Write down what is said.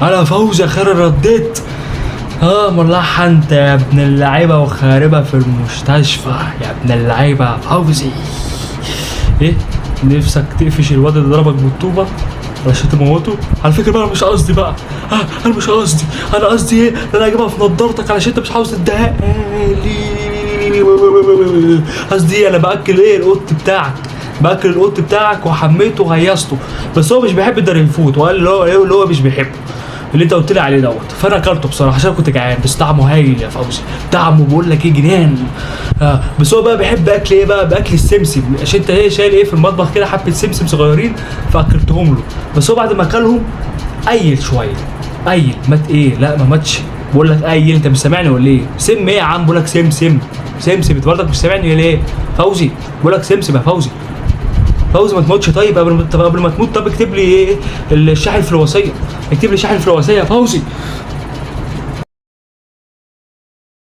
انا فوزي اخيرا رديت. ملحن انت يا ابن اللعيبه وخاربه في المستشفى يا ابن اللعيبه فوزي. ايه نفسك تقفش الواد اللي ضربك بالطوبه علشان تموته؟ على فكره بقى انا مش قصدي بقى، انا مش قصدي، انا قصدي ايه؟ انا هجيبها في نضارتك علشان انت مش عاوز تديها لي. قصدي انا باكل ايه القط بتاعك، باكل القط بتاعك وحميته وهيصته، بس هو مش بيحب الدري الفوت وقال اللي هو ايه اللي هو مش بيحبه اللي انت قلت لي عليه دوت، فانا اكلته بصراحه عشان كنت جعان، بس طعمه هايل يا فوزي، طعمه بقول لك ايه جنان. بس هو بقى بيحب اكل ايه بقى؟ باكل السمسم، عشان انت ايه شايل ايه في المطبخ كده حبه سمسم صغيرين فاكلتهم له، بس هو بعد ما اكلهم قيل شويه، قيل مات ايه؟ لا ما ماتش، بقول لك قيل. انت مش سامعني ولا ايه؟ سم ايه يا عم؟ بقول لك سمسم سمسم، انت برضك مش سامعني ليه؟ فوزي بقول لك سمسم يا فوزي. فوزي ما تموتش طيب، قبل ما تموت طب اكتب لي ايه الشاحن في الوصيه، اكتب لي شاحن في الوصيه يا فوزي.